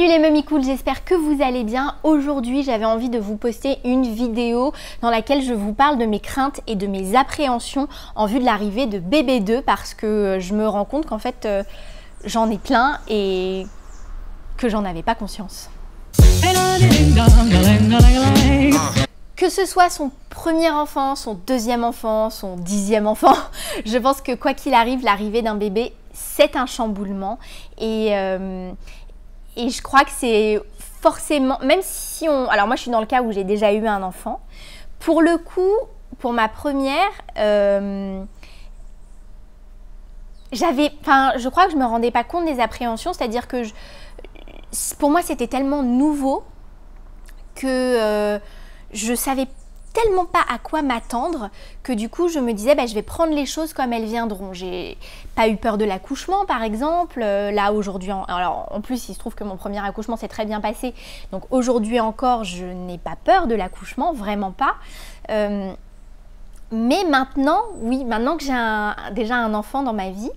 Salut les Mummy Cool, j'espère que vous allez bien. Aujourd'hui, j'avais envie de vous poster une vidéo dans laquelle je vous parle de mes craintes et de mes appréhensions en vue de l'arrivée de bébé 2 parce que je me rends compte qu'en fait, j'en ai plein et que j'en avais pas conscience. Que ce soit son premier enfant, son deuxième enfant, son 10e enfant, je pense que quoi qu'il arrive, l'arrivée d'un bébé, c'est un chamboulement et je crois que c'est forcément, même si on... Alors moi je suis dans le cas où j'ai déjà eu un enfant. Pour le coup, pour ma première, je crois que je me rendais pas compte des appréhensions, c'est-à-dire que pour moi c'était tellement nouveau que je savais tellement pas à quoi m'attendre que du coup je me disais je vais prendre les choses comme elles viendront. J'ai pas eu peur de l'accouchement par exemple, là aujourd'hui, alors en plus il se trouve que mon premier accouchement s'est très bien passé, donc aujourd'hui encore je n'ai pas peur de l'accouchement, vraiment pas. Mais maintenant, oui, maintenant que j'ai déjà un enfant dans ma vie,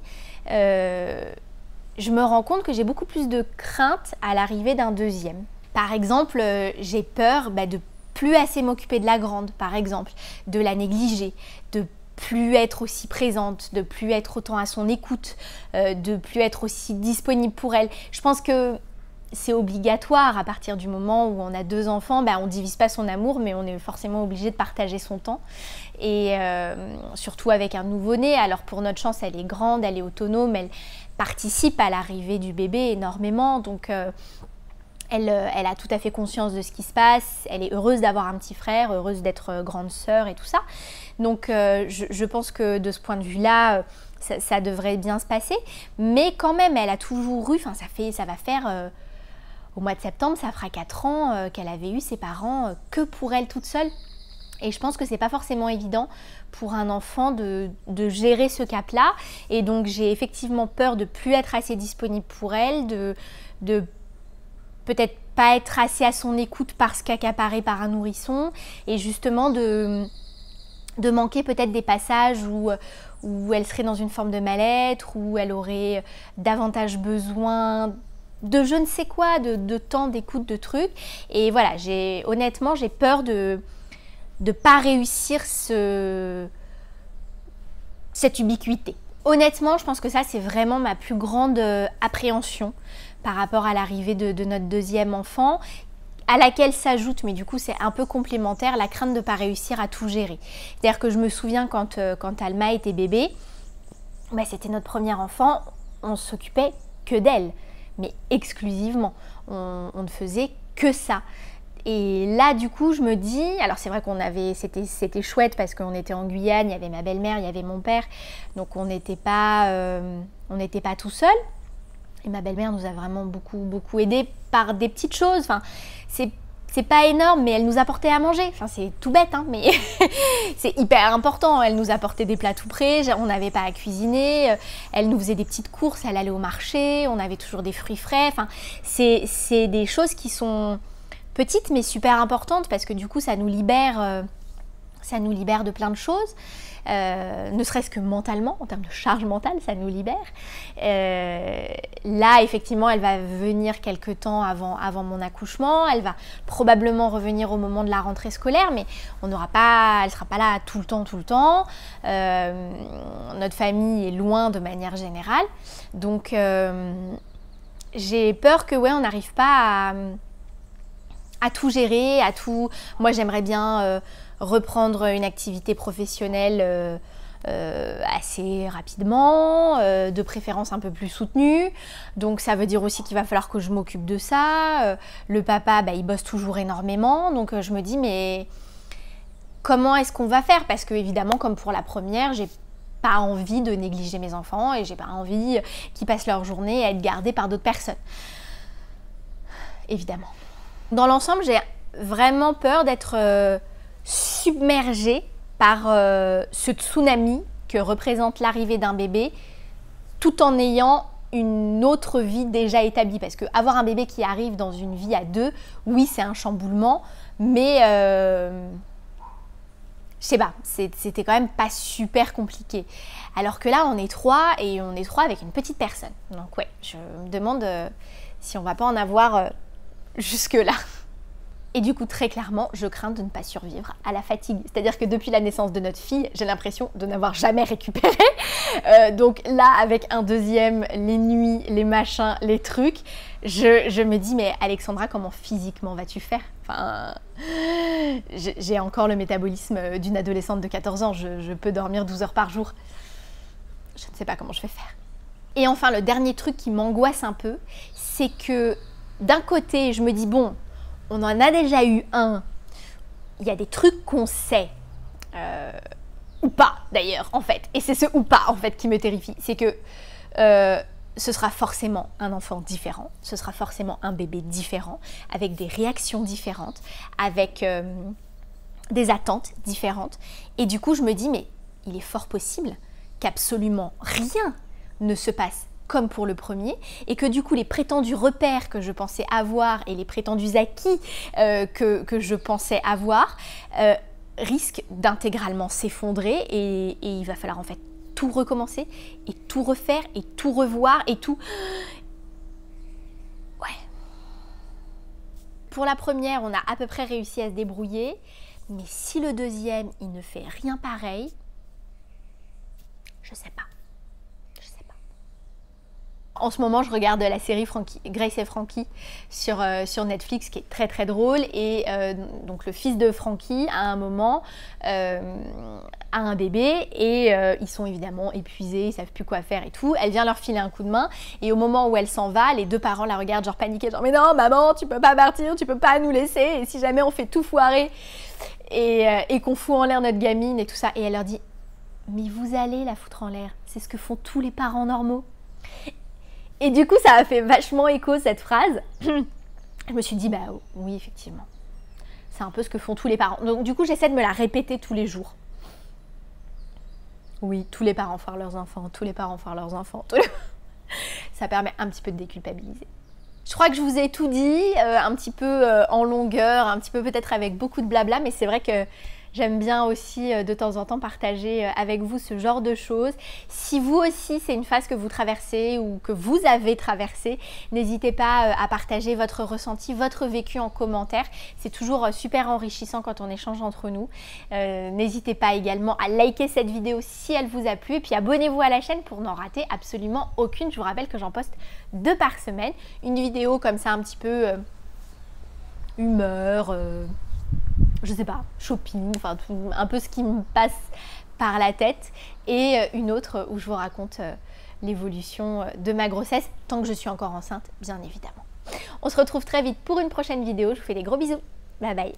je me rends compte que j'ai beaucoup plus de crainte à l'arrivée d'un deuxième. Par exemple, j'ai peur de plus assez m'occuper de la grande, par exemple, de la négliger, de plus être aussi présente, de plus être autant à son écoute, de plus être aussi disponible pour elle. Je pense que c'est obligatoire à partir du moment où on a 2 enfants, on ne divise pas son amour, mais on est forcément obligé de partager son temps. Et surtout avec un nouveau-né, alors pour notre chance, elle est grande, elle est autonome, elle participe à l'arrivée du bébé énormément, donc elle a tout à fait conscience de ce qui se passe, elle est heureuse d'avoir un petit frère, heureuse d'être grande sœur et tout ça. Donc je pense que de ce point de vue-là, ça devrait bien se passer. Mais quand même, elle a toujours eu, ça va faire, au mois de septembre, ça fera 4 ans qu'elle avait eu ses parents que pour elle toute seule. Et je pense que c'est pas forcément évident pour un enfant de gérer ce cap-là. Et donc j'ai effectivement peur de plus être assez disponible pour elle, de peut-être pas être assez à son écoute parce qu'accaparée par un nourrisson, et justement de manquer peut-être des passages où elle serait dans une forme de mal-être, où elle aurait davantage besoin de je ne sais quoi, de temps, d'écoute, de trucs. Et voilà, honnêtement, j'ai peur de pas réussir cette ubiquité. Honnêtement, je pense que ça, c'est vraiment ma plus grande appréhension par rapport à l'arrivée de notre deuxième enfant, à laquelle s'ajoute, mais du coup c'est un peu complémentaire, la crainte de ne pas réussir à tout gérer. C'est-à-dire que je me souviens quand Alma était bébé, c'était notre premier enfant, on s'occupait que d'elle, mais exclusivement, on ne faisait que ça. Et là du coup je me dis, alors c'est vrai c'était chouette parce qu'on était en Guyane, il y avait ma belle-mère, il y avait mon père, donc on n'était pas tout seul. Et ma belle-mère nous a vraiment beaucoup aidés par des petites choses. C'est pas énorme, mais elle nous apportait à manger. C'est tout bête, mais c'est hyper important. Elle nous apportait des plats tout prêts, on n'avait pas à cuisiner. Elle nous faisait des petites courses, elle allait au marché, on avait toujours des fruits frais. C'est des choses qui sont petites mais super importantes parce que du coup, ça nous libère de plein de choses. Ne serait-ce que mentalement, en termes de charge mentale, ça nous libère. Là, effectivement, elle va venir quelques temps avant mon accouchement. Elle va probablement revenir au moment de la rentrée scolaire, mais elle ne sera pas là tout le temps. Notre famille est loin de manière générale. Donc, j'ai peur que on n'arrive pas à tout gérer, à tout... Moi, j'aimerais bien reprendre une activité professionnelle assez rapidement, de préférence un peu plus soutenue. Donc, ça veut dire aussi qu'il va falloir que je m'occupe de ça. Le papa, il bosse toujours énormément. Donc, je me dis, mais comment est-ce qu'on va faire? Parce que, évidemment, comme pour la première, j'ai pas envie de négliger mes enfants et j'ai pas envie qu'ils passent leur journée à être gardés par d'autres personnes. Évidemment. Dans l'ensemble, j'ai vraiment peur d'être submergée par ce tsunami que représente l'arrivée d'un bébé, tout en ayant une autre vie déjà établie. Parce qu'avoir un bébé qui arrive dans une vie à 2, oui, c'est un chamboulement, mais je sais pas, c'était quand même pas super compliqué. Alors que là, on est 3 et on est 3 avec une petite personne. Donc ouais, je me demande si on va pas en avoir jusque-là. Et du coup, très clairement, je crains de ne pas survivre à la fatigue. C'est-à-dire que depuis la naissance de notre fille, j'ai l'impression de n'avoir jamais récupéré. Donc là, avec un deuxième, les nuits, les machins, les trucs, je me dis, mais Alexandra, comment physiquement vas-tu faire? Enfin, j'ai encore le métabolisme d'une adolescente de 14 ans. Je peux dormir 12 heures par jour. Je ne sais pas comment je vais faire. Et enfin, le dernier truc qui m'angoisse un peu, c'est que d'un côté, je me dis, bon, on en a déjà eu un, il y a des trucs qu'on sait, ou pas d'ailleurs en fait, et c'est ce ou pas en fait qui me terrifie, c'est que ce sera forcément un enfant différent, ce sera forcément un bébé différent, avec des réactions différentes, avec des attentes différentes, et du coup je me dis mais il est fort possible qu'absolument rien ne se passe comme pour le premier, et que du coup les prétendus repères que je pensais avoir et les prétendus acquis que je pensais avoir risquent d'intégralement s'effondrer et il va falloir en fait tout recommencer et tout refaire et tout revoir et tout... Ouais. Pour la première, on a à peu près réussi à se débrouiller, mais si le deuxième, il ne fait rien pareil, je sais pas. En ce moment, je regarde la série Grace et Frankie sur Netflix, qui est très très drôle. Et donc le fils de Frankie, à un moment, a un bébé et ils sont évidemment épuisés, ils savent plus quoi faire et tout. Elle vient leur filer un coup de main et au moment où elle s'en va, les deux parents la regardent genre paniqués, genre mais non maman, tu peux pas partir, tu peux pas nous laisser. Et si jamais on fait tout foirer et qu'on fout en l'air notre gamine et tout ça. Et elle leur dit mais vous allez la foutre en l'air, c'est ce que font tous les parents normaux. Et du coup, ça a fait vachement écho cette phrase. Je me suis dit, bah oui, effectivement. C'est un peu ce que font tous les parents. Donc du coup, j'essaie de me la répéter tous les jours. Oui, tous les parents foirent leurs enfants, tous les parents foirent leurs enfants. Ça permet un petit peu de déculpabiliser. Je crois que je vous ai tout dit, un petit peu en longueur, un petit peu peut-être avec beaucoup de blabla, mais c'est vrai que j'aime bien aussi de temps en temps partager avec vous ce genre de choses. Si vous aussi c'est une phase que vous traversez ou que vous avez traversée, n'hésitez pas à partager votre ressenti, votre vécu en commentaire. C'est toujours super enrichissant quand on échange entre nous. N'hésitez pas également à liker cette vidéo si elle vous a plu et puis abonnez-vous à la chaîne pour n'en rater absolument aucune. Je vous rappelle que j'en poste 2 par semaine. Une vidéo comme ça un petit peu humeur, je sais pas, shopping, enfin un peu ce qui me passe par la tête et une autre où je vous raconte l'évolution de ma grossesse tant que je suis encore enceinte, bien évidemment. On se retrouve très vite pour une prochaine vidéo, je vous fais des gros bisous, bye bye.